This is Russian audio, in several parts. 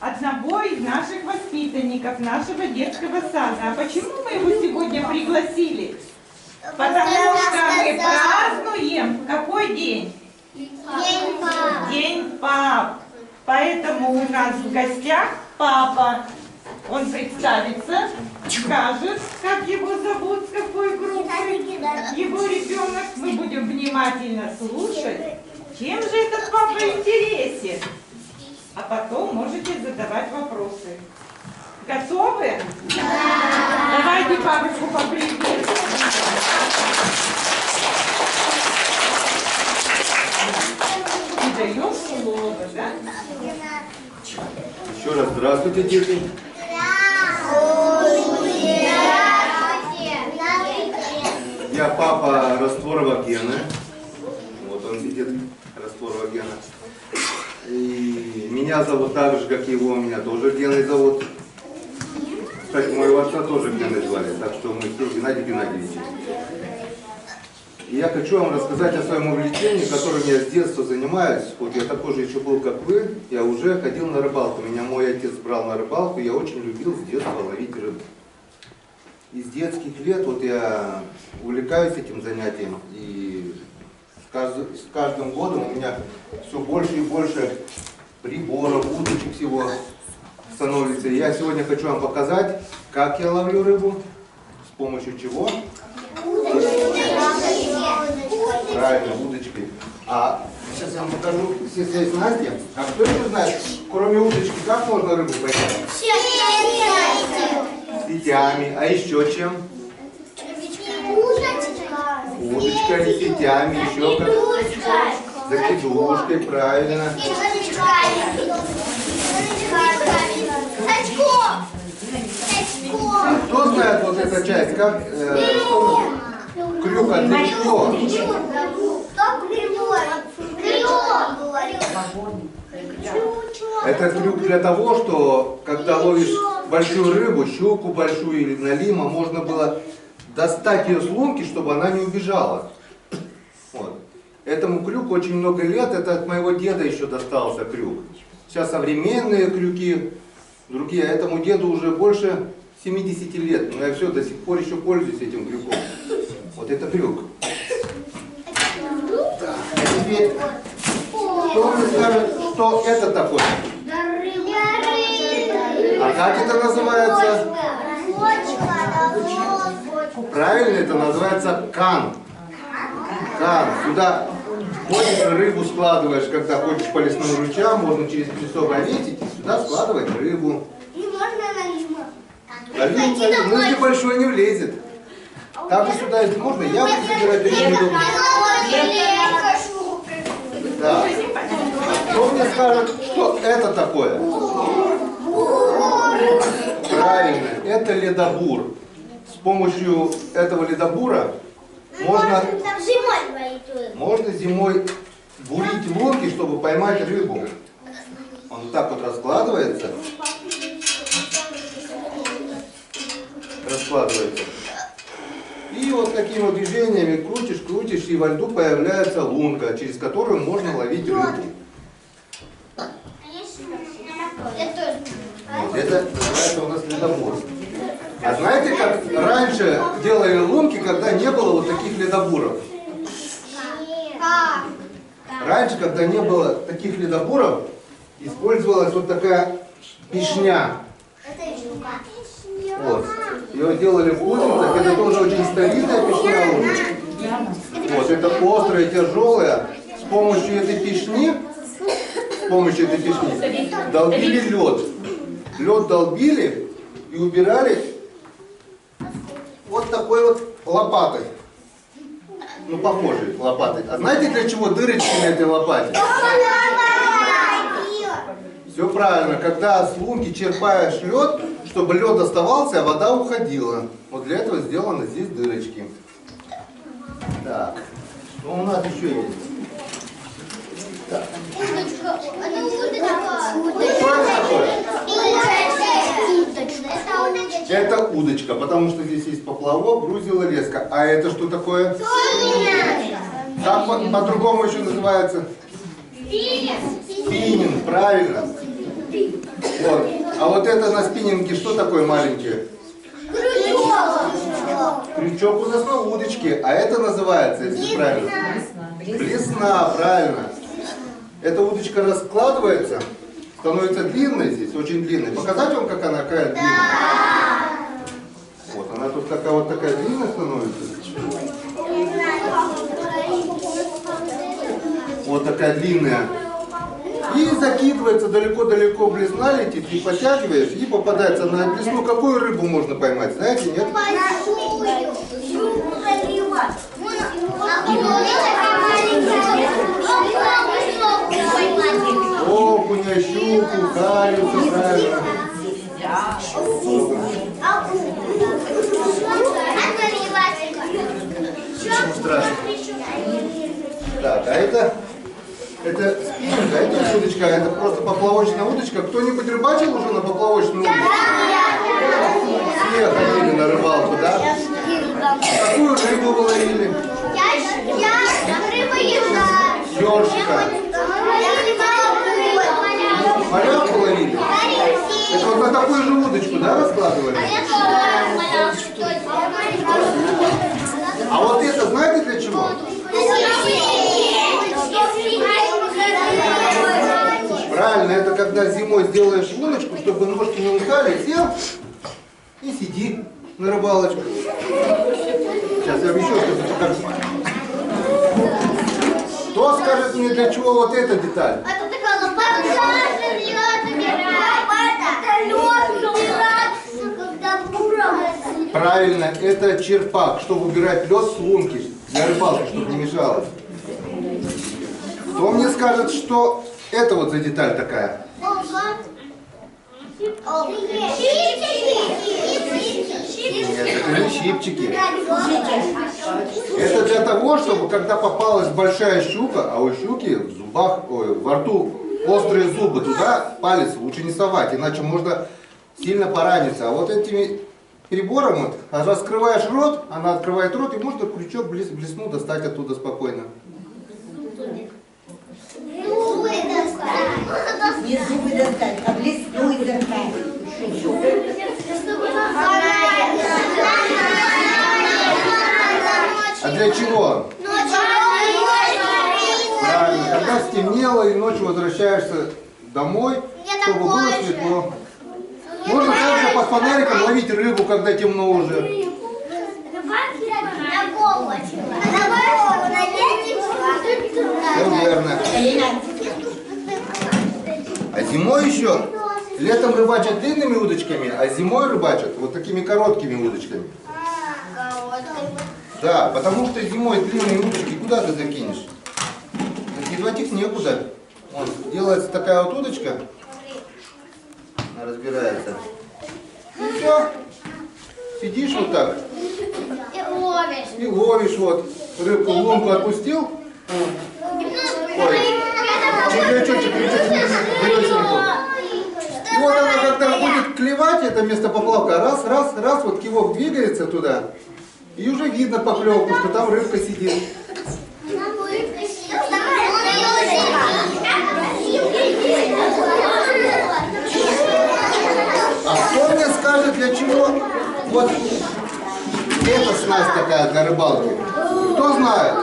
одного из наших воспитанников, нашего детского сада. А почему мы его сегодня пригласили? Потому что мы празднуем какой день? День пап. День пап. Поэтому у нас в гостях папа. Он представится, скажет, как его зовут, с какой группы его ребенок. Мы будем внимательно слушать, чем же этот папа интересен. А потом можете задавать вопросы. Готовы? Да. Давайте папочку поприветствуем. И даем слово, да? Еще раз здравствуйте, дети. Я папа Растворова Гены. Вот он сидит, Растворова Гена. И меня зовут так же, как его, меня тоже Геной зовут. Кстати, моего отца тоже Геной звали, так что мы все Геннадий Геннадьевич. И я хочу вам рассказать о своем увлечении, которым я с детства занимаюсь. Вот я такой же еще был, как вы, я уже ходил на рыбалку. Меня мой отец брал на рыбалку, я очень любил с детства ловить рыбу. И с детских лет вот я увлекаюсь этим занятием. И с каждым годом у меня все больше и больше приборов, удочек всего становится. И я сегодня хочу вам показать, как я ловлю рыбу, с помощью чего. Правильно, удочкой. А сейчас я вам покажу все свои снасти. А кто еще знает, кроме удочки, как можно рыбу поймать? Сетями. А еще чем? Удочкой, сетями, еще как? Закидушкой, правильно. А кто знает вот эта часть? Как? Крюк от для чего? Это крюк для того, что когда ловишь большую рыбу, щуку большую или налима, можно было достать ее с лунки, чтобы она не убежала. Вот. Этому крюку очень много лет, это от моего деда еще достался крюк. Сейчас современные крюки, другие, а этому деду уже больше 70 лет, но я все до сих пор еще пользуюсь этим крюком. Вот это крюк. Так, а теперь, кто мне скажет, что это такое? А как это называется? Правильно, это называется кан. Кан. Сюда ходишь, рыбу складываешь, когда ходишь по лесным ручьям, можно через песок заметить и сюда складывать рыбу. Налим, ну если большой не влезет. Также сюда, если можно, я буду собирать рыбу. Да. Кто мне скажет, что это такое? Правильно, это ледобур. С помощью этого ледобура можно зимой бурить лунки, чтобы поймать рыбу. Он вот так вот раскладывается. И вот такими вот движениями крутишь, крутишь, и во льду появляется лунка, через которую можно ловить рыбу. Вот это называется у нас ледобур. А знаете, как раньше делали лунки, когда не было вот таких ледобуров? Раньше, когда не было таких ледобуров, использовалась вот такая пишня. Вот. Ее делали в кузницах, это тоже очень старинная пищная лунка. Вот, это острая, тяжелая. С помощью этой пищни долбили лед. Лед долбили и убирали вот такой вот лопатой. Ну, похожей лопатой. А знаете, для чего дырочки на этой лопате? Все правильно. Когда с лунки черпаешь лед, чтобы лед оставался, а вода уходила. Вот для этого сделаны здесь дырочки. Так, что у нас еще есть? Так. Это удочка, потому что здесь есть поплавок, грузила, леска. А это что такое? Как по-другому еще называется? Спиннинг, правильно. Вот. А вот это на спиннинге что такое маленькие? Крючок у нас на удочке, а это называется, если правильно? Блесна, правильно. Эта удочка раскладывается, становится длинной здесь, очень длинной. Показать вам, как она какая длинная? Вот, она тут такая вот такая длинная становится. Вот такая длинная. И закидывается далеко-далеко, блесна летит, и подтягиваешь, и попадается на блесну. Какую рыбу можно поймать, знаете, нет? Окуня, щуку, карюсу, правильно. Ничего страшного. Так, а это спиннинг, а это удочка, это просто поплавочная удочка. Кто-нибудь рыбачил уже на поплавочную удочку? Все ходили на рыбалку, да? Какую рыбу вы ловили? Ёршика. Малявку ловили? Это вот на такую же удочку, да, раскладывали? А вот это знаете для чего? Правильно, это когда зимой сделаешь удочку, чтобы ножки не устали, сел и сиди на рыбалочку. Сейчас я вам еще что-то покажу. Кто скажет мне, для чего вот эта деталь? Правильно, это черпак, чтобы убирать лед с лунки для рыбалки, чтобы не мешалось. Кто мне скажет, что это вот за деталь такая? Нет, это не щипчики. Это для того, чтобы когда попалась большая щука, а у щуки в зубах, во рту острые зубы, туда палец лучше не совать, иначе можно сильно пораниться. А вот этими прибором вот, раскрываешь рот, она открывает рот, и можно крючок блесну достать оттуда спокойно. Не зубы достать, а блесну изо рта. А для чего? Правильно, когда стемнело и ночью возвращаешься домой, чтобы было светло. Можно также под фонариком ловить рыбу, когда темно уже. Все верно. А зимой еще, летом рыбачат длинными удочками, а зимой рыбачат вот такими короткими удочками. Да, потому что зимой длинные удочки куда ты закинешь? Закидывать их некуда. Вот, делается такая вот удочка, она разбирается. И все. Сидишь вот так. И ловишь вот. Рыбку в лунку отпустил. Ой. Червячочек летит вниз, белесеньку. И вот она когда будет клевать, это место поплавка, раз, вот кивок двигается туда. И уже видно поклевку, что там рыбка сидит. А кто мне скажет, для чего вот эта снасть такая для рыбалки? Кто знает?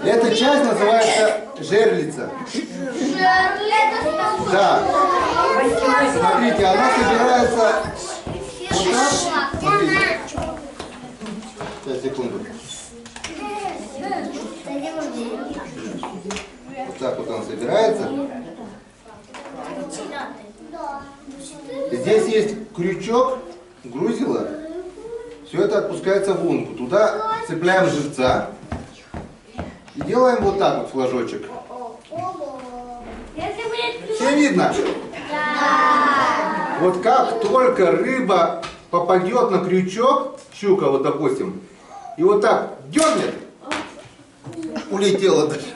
Эта часть называется жерлица. Да. Смотрите, она собирается вот так. Смотрите. Сейчас, секунду. Вот так вот она собирается. Здесь есть крючок, грузило. Все это отпускается в лунку. Туда цепляем живца. И делаем вот так вот флажочек. Все видно? Да. Вот как только рыба попадет на крючок, щука вот допустим, и вот так дернет, улетела дальше.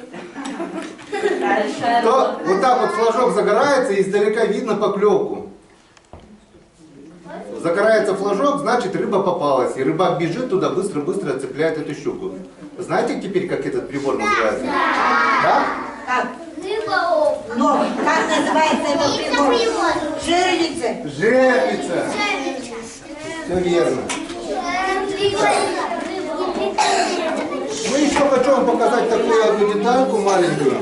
То вот так вот флажок загорается, и издалека видно поклевку. Загорается флажок, значит рыба попалась. И рыбак бежит туда, быстро-быстро цепляет эту щуку. Знаете теперь, как этот прибор называется? Да? называется его прибор? Жерлица. Жерлица. Все верно. Ну еще хочу вам показать такую одну детальку маленькую.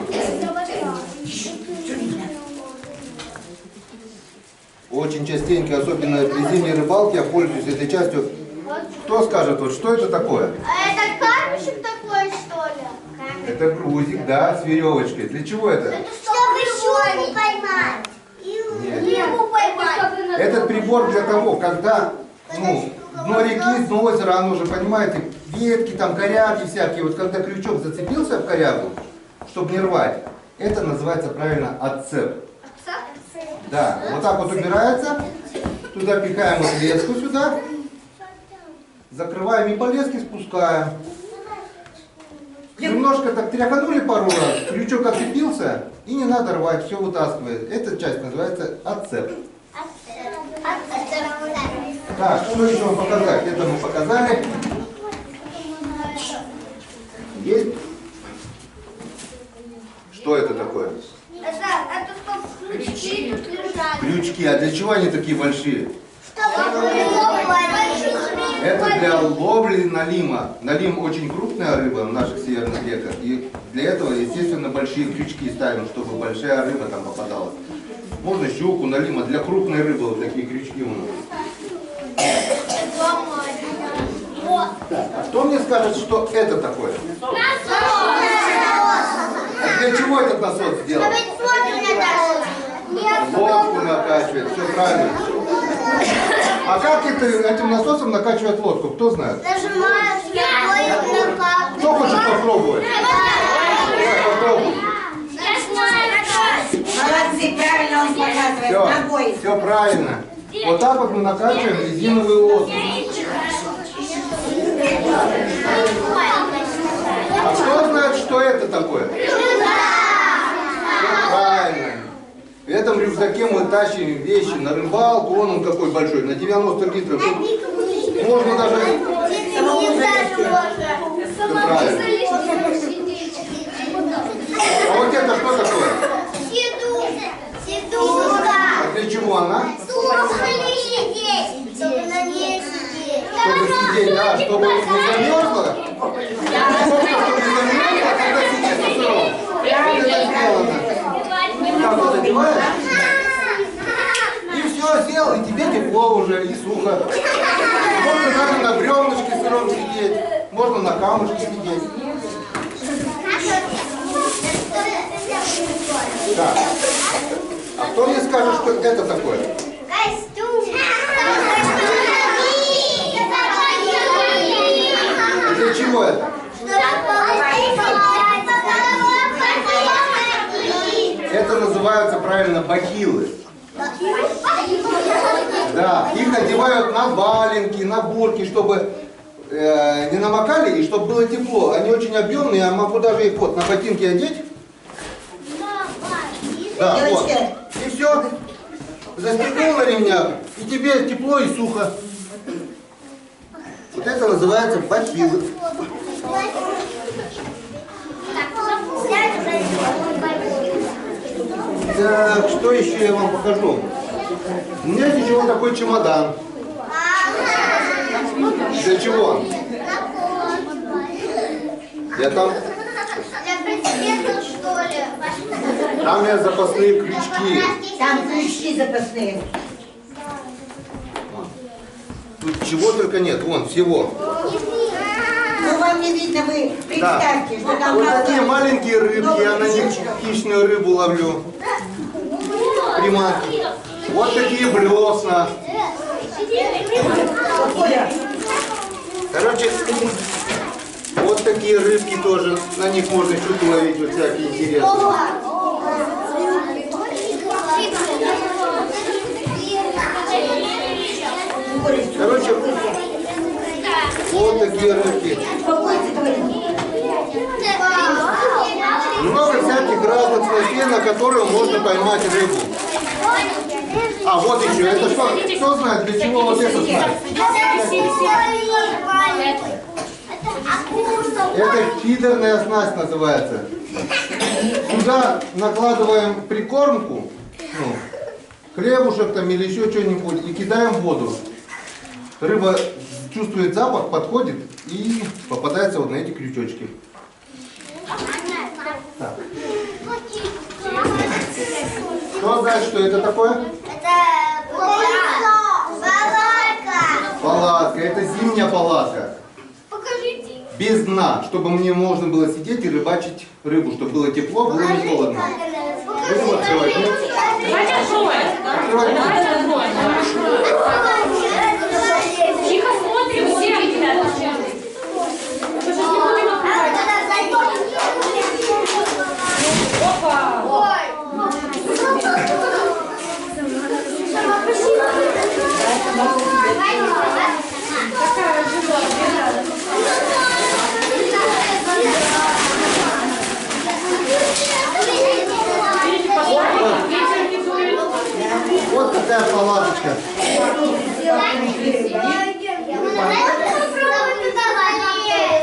Очень частенько, особенно при зимней рыбалке, я пользуюсь этой частью. Кто скажет, вот что это такое? А это камешек такой, что ли? Это грузик, да, с веревочкой. Для чего это? Чтобы щуку поймать. Нет. Рыбу поймать. Этот прибор для того, когда дно реки, дно озера, оно же, понимаете, ветки, там, коряги всякие. Вот когда крючок зацепился в корягу, чтобы не рвать, это называется правильно отцеп. Да, вот так вот убирается, туда пихаем вот леску сюда, закрываем и по леске спускаем. Немножко так тряханули пару раз, крючок отцепился и не надо рвать, все вытаскивает. Эта часть называется отцеп. Так, что еще вам показать? Это мы показали. Есть? Что это такое? Это чтобы ключи тут лежали. Крючки. А для чего они такие большие? Чтобы Это для ловли налима. Налим очень крупная рыба в наших северных реках. И для этого, естественно, большие крючки ставим, чтобы большая рыба там попадалась. Можно щуку, налима. Для крупной рыбы вот такие крючки у нас. А кто мне скажет, что это такое? А для чего этот насос сделан? Лодку накачивает, все правильно. А как этим насосом накачивать лодку? Кто знает? Нажимаешь, Кто хочет попробовать? Попробуй. Молодцы, правильно он показывает. Ногой. Все правильно. Вот так вот мы накачиваем резиновый лодку. А кто знает, что это такое? Правильно. В этом рюкзаке мы тащим вещи на рыбалку. Он какой большой, на 90 литров. Тут можно даже... Все правильно. А вот это что такое? Сидура. А для чего она? Чтобы на ней сидеть. Чтобы сидеть, да, чтобы не замерзла? Чтобы не замерзла, когда сидишь на сыром. Это сделано. Так вот одеваешь. И все, сел, и тебе тепло уже, и сухо. Можно даже на бревнышке сыром сидеть, можно на камушке сидеть. Так. А кто мне скажет, что это такое? Для чего это? Это называются правильно бахилы. Да, их одевают на валенки, на бурки, чтобы не намокали и чтобы было тепло. Они очень объемные, я могу даже их вот на ботинки одеть. Да, вот. И все. Застегнул на ремнях, и тебе тепло и сухо. Вот это называется бахилы. Так, что еще я вам покажу? У меня есть еще вот такой чемодан. Для чего он? Я там... Там есть запасные крючки. Там крючки запасные. Тут чего только нет, вон, всего. Ну вам не видно, вы представьте, что там... Вот такие маленькие рыбки, я на них хищную рыбу ловлю. Приманки. Вот такие блесна. Короче, вот такие рыбки тоже. На них можно щуку ловить, вот всякие интересные. Короче, вот такие рыбки. Много всяких разных снастей, на которые можно поймать рыбу. А вот еще, это что? Кто знает, для чего вот это знает? Это фидерная снасть называется. Сюда накладываем прикормку, ну, хлебушек там или еще что-нибудь и кидаем в воду. Рыба чувствует запах, подходит и попадается вот на эти крючочки. Так. Кто знает, что это такое? Это палатка. Палатка. Это зимняя палатка. Покажите. Без дна, чтобы мне можно было сидеть и рыбачить рыбу, чтобы было тепло, было не холодно. Будем открывать? Давайте откроем. Открывать. Давайте откроем. Тихо смотрим все, ребята. Мы же не будем открывать. Опа! Вот такая палаточка.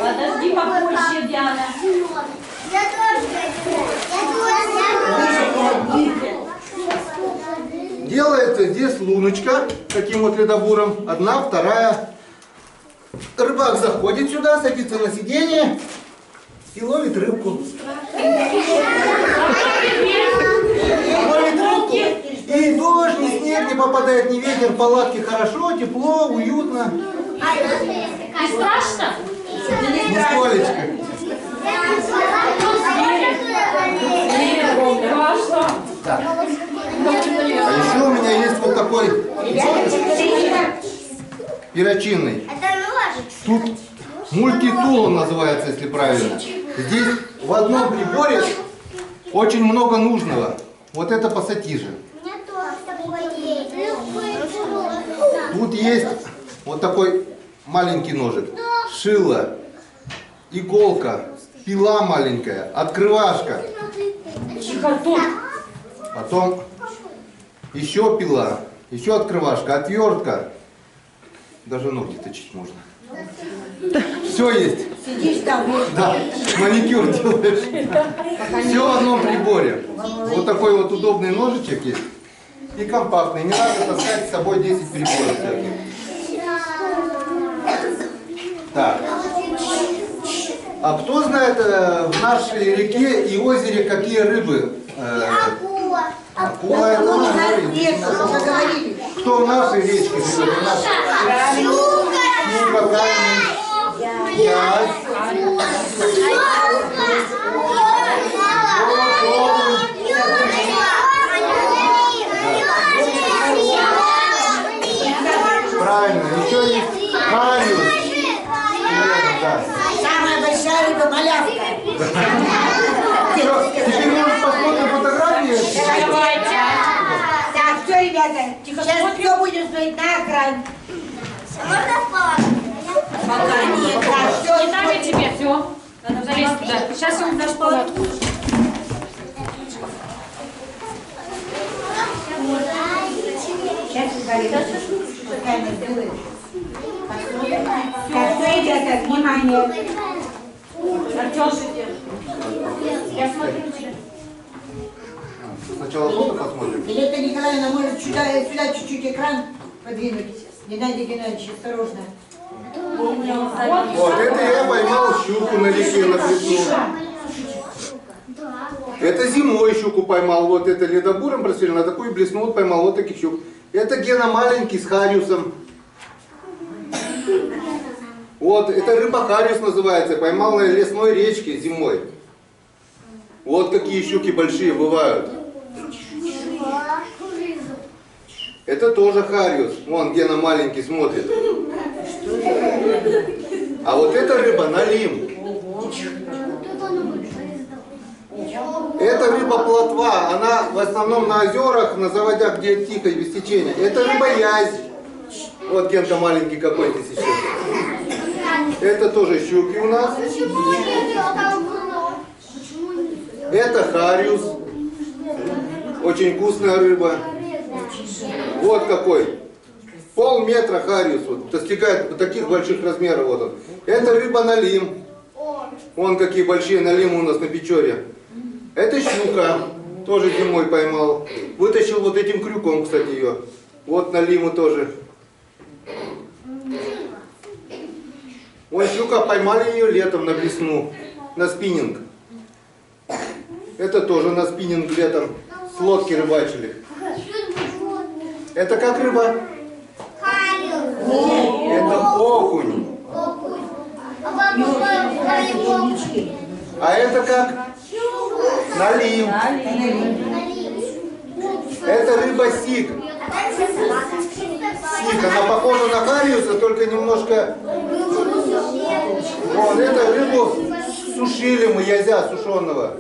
Подожди попозже, Диана. Я тоже Делается здесь луночка, таким вот ледобуром. Одна, вторая. Рыбак заходит сюда, садится на сиденье и ловит рыбку. Ловит рыбку. И дождь, ни снег не попадает, ни ветер, в палатке хорошо, тепло, уютно. Не страшно? Нисколечко. Страшно. Так. А еще у меня есть вот такой перочинный. Тут мультитул он называется, если правильно. Здесь в одном приборе очень много нужного. Вот это пассатижи. Тут есть вот такой маленький ножик, шило, иголка, пила маленькая, открывашка. Тихо, тут. Потом еще пила, еще открывашка, отвертка. Даже ногти точить можно. Все есть. Сидишь там, Да, маникюр делаешь. Все в одном приборе. Вот такой вот удобный ножичек есть. И компактный. Не надо таскать с собой 10 приборов всяких. Так. А кто знает в нашей реке и озере какие рыбы? Акула это нет, уже говорили. кто в нашей речке живет? Щука, камень, язь. Правильно, еще есть хариус. Да. Самая большая рыба малявка. Теперь мы посмотрим фотографии. Давайте. Так, все, ребята, сейчас все будем смотреть на экран. Пока нет. Так, все, Не надо тебе, все. Надо залезть туда. Сейчас он дашь палатку. сейчас пускай мы сделаем. Так, все, ребята, внимание. Артёш, я смотрю на тебя. Сначала фото посмотрим. Елена Николаевна, может сюда чуть-чуть экран подвинуть? Геннадий Геннадьевич, осторожно. Вот это я поймал щуку на реке на плесну. Это зимой щуку поймал. Вот это ледобуром просили, на такую блесну вот поймал вот таких щук. Это Гена маленький с хариусом. Вот, это рыба хариус называется. Поймал на лесной речке зимой. Вот какие щуки большие бывают. Это тоже хариус. Вон Гена маленький смотрит. А вот эта рыба налим. Это рыба плотва. Она в основном на озерах, на заводях, где тихо и без течения. Это рыба язь. Вот Генка маленький какой здесь еще. Это тоже щуки у нас. Это хариус. Очень вкусная рыба. Вот какой. Полметра хариус. Вот, достигает таких больших размеров. Вот он. Это рыба налим. Вон какие большие налимы у нас на Печоре. Это щука. тоже зимой поймал. Вытащил вот этим крюком, кстати, ее. Вот на лиму тоже. Вон щука, поймали ее летом на блесну, на спиннинг. Это тоже на спиннинг летом с лодки рыбачили. Это как рыба? Это окунь. А это как? Налим. Это рыба сик. Сик, она похожа на хариуса, только немножко... Вот, это рыбу сушили мы, язя сушеного.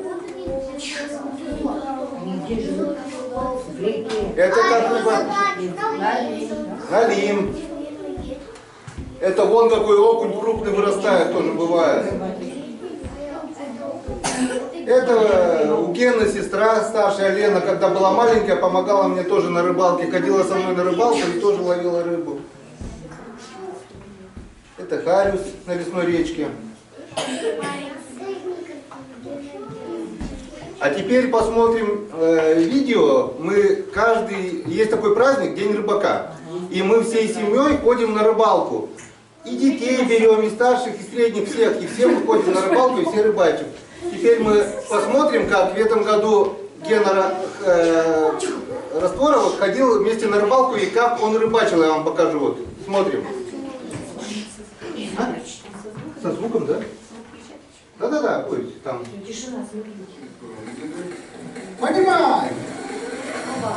Это как рыба? Налим. Это вон какой окунь крупный вырастает, тоже бывает. Это у Гены сестра старшая Лена, когда была маленькая, помогала мне тоже на рыбалке. Ходила со мной на рыбалку и тоже ловила рыбу. Это хариус на лесной речке. А теперь посмотрим видео. Есть такой праздник, День рыбака. И мы всей семьей ходим на рыбалку. И детей берем, и старших, и средних, всех. И все мы ходим на рыбалку, и все рыбачим. Теперь мы посмотрим, как в этом году Гена Растворов ходил вместе на рыбалку, и как он рыбачил, я вам покажу. Вот. Смотрим. А? Со звуком, да? Да-да-да, пусть там. Поднимай!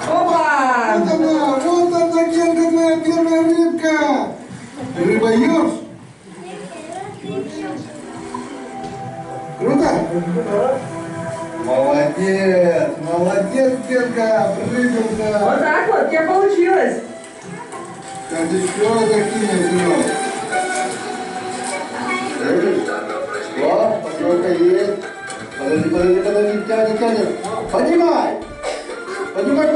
Опа! Вот она, Генка, твоя первая рыбка! Рыба ешь? Круто? Молодец! Молодец, Генка! Прыгал-то! Вот так вот, у тебя получилось. Так еще закинем, О, поклевка есть. Подожди, тянет. Поднимай! Поднимай!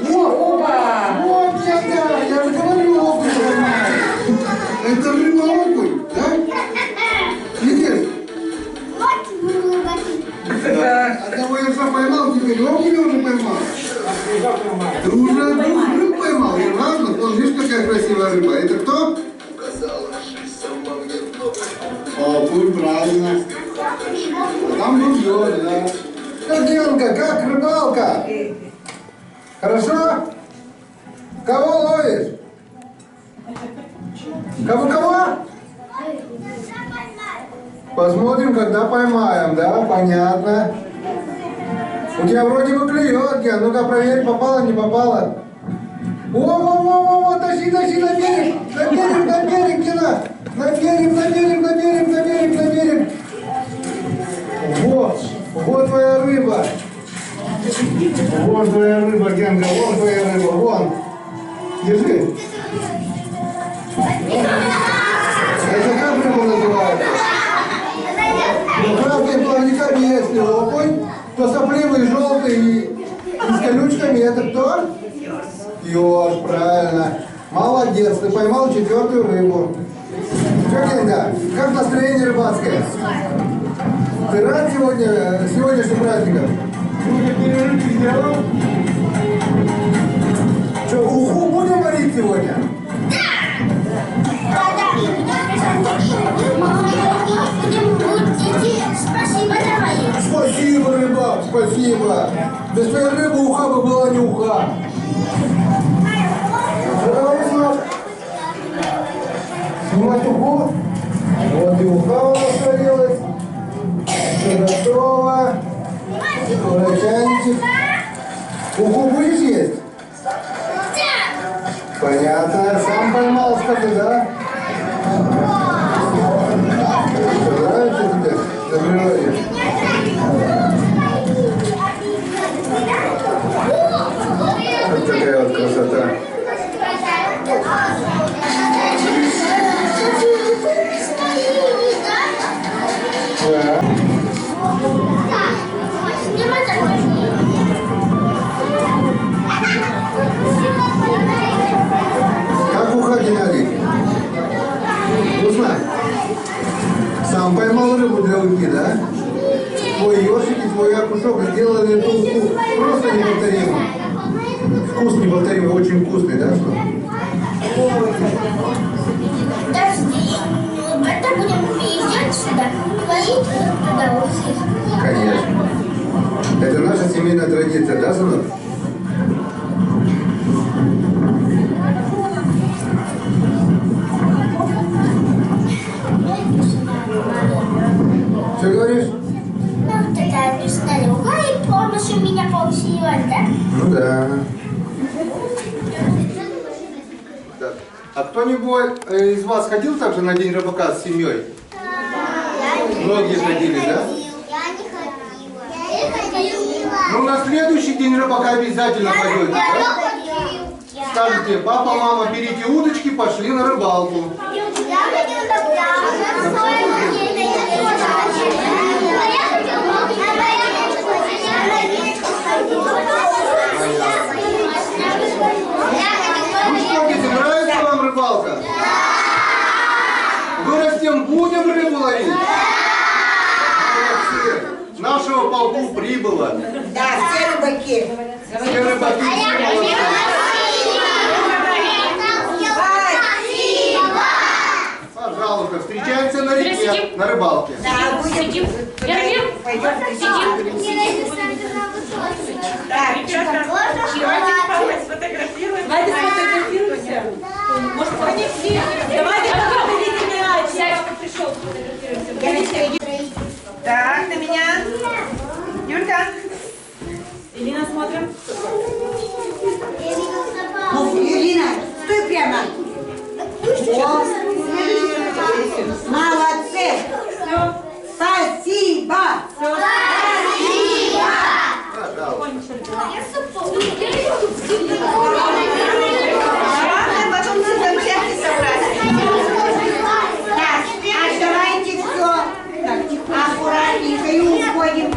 Вот! Опа! Вот, я же говорю, окунь поймай. Это рыба окунь, да? Видишь? Одного я сам поймал, теперь окуня уже поймал. Ты уже двух рыб поймал, и ладно, вон, видишь, какая красивая рыба. Это кто? Окунь, правильно. А там бульон, да. Как Генка, как рыбалка? Хорошо? Кого ловишь? Кого? Посмотрим, когда поймаем, да? Понятно. У тебя вроде бы клюет, Ген. Ну-ка проверь, попало, не попало. О, тащи на берег, Гена. На берег. Вот твоя рыба. Вот твоя рыба, Генка, вон твоя рыба, вон. Держи. Это как рыба называется? В красных плавниках есть окунь, то сопливый, желтый и с колючками. Это кто? Ёж, правильно. Молодец, ты поймал 4-ю рыбу. Что, Генка, как настроение рыбацкое? Ты рад сегодняшним праздником? Перерывчик сделал? Что, уху будем варить сегодня? Спасибо, рыбак, спасибо. Без твоей рыбы уха бы была не уха. Снимать уху. Вот и уха у нас сварилась. Все готово. Урочанчик. Уху будешь есть? Понятно. Сам поймал, скажи, да? Нравится тебе на природе? Вот такая вот красота. Да. Как уха, Геннадий? Вкусно? Сам поймал рыбу для ухи, да? свой окушок и сделали эту уху просто неповторимым. Вкус неповторимый, очень вкусный, да, что? Подожди, это будем приезжать сюда, валить туда у всех. Конечно. Это наша семейная традиция, да, сынок? Что говоришь? Ну, вот это встали угла и помощь у меня получилась, да? Ну да. Так. А кто-нибудь из вас ходил также на День рыбака с семьей? Многие ходили, да? Я не ходила. Ну, на следующий День рыбака обязательно пойдете, да? Скажите, папа, мама, берите удочки, пошли на рыбалку. Ну что, дети, нравится вам рыбалка? Вырастем, будем рыбу ловить? Молодцы. С нашего полку прибыло. Да, все рыбаки. Все рыбаки. Пожалуйста, встречаемся на реке, на рыбалке. Да, Сидим. Эрвин, пойдем. Так, ребята, давайте с папой сфотографируем. давайте сфотографируемся. Может, понесли? Давайте, подойдите мяч. Папа пришел, сфотографируемся. Так, на меня. Юлька. Элина, смотрим. Ну, Юлина, стой прямо. О, молодцы. Спасибо. Главное потом все конфетки собрать. Так, а давайте все. Так, аккуратненько и уходим.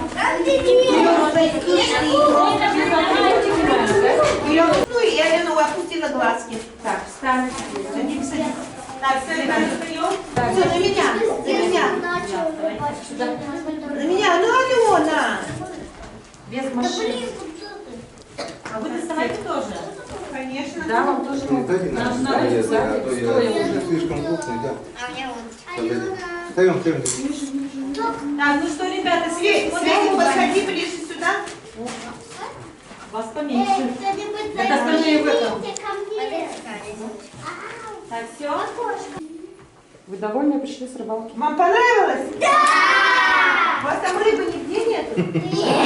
Вперед. Ну и Элену опустила глазки. Так, встань. Садись, садись. Так, все, ребята, встаем. Все, на меня, на меня. На меня, ну Алена. Без машины. А вы доставайте тоже? Конечно. Да, вам тоже. Не дайте нам стоять, а то я слишком крупный, да. Встаем. Так, ну что, ребята, Светик, подходи ближе сюда. Вас поменьше. Это остальные в этом. Так, все. Вы довольны пришли с рыбалки? Вам понравилось? Да! У вас там рыбы нигде нет? Нет.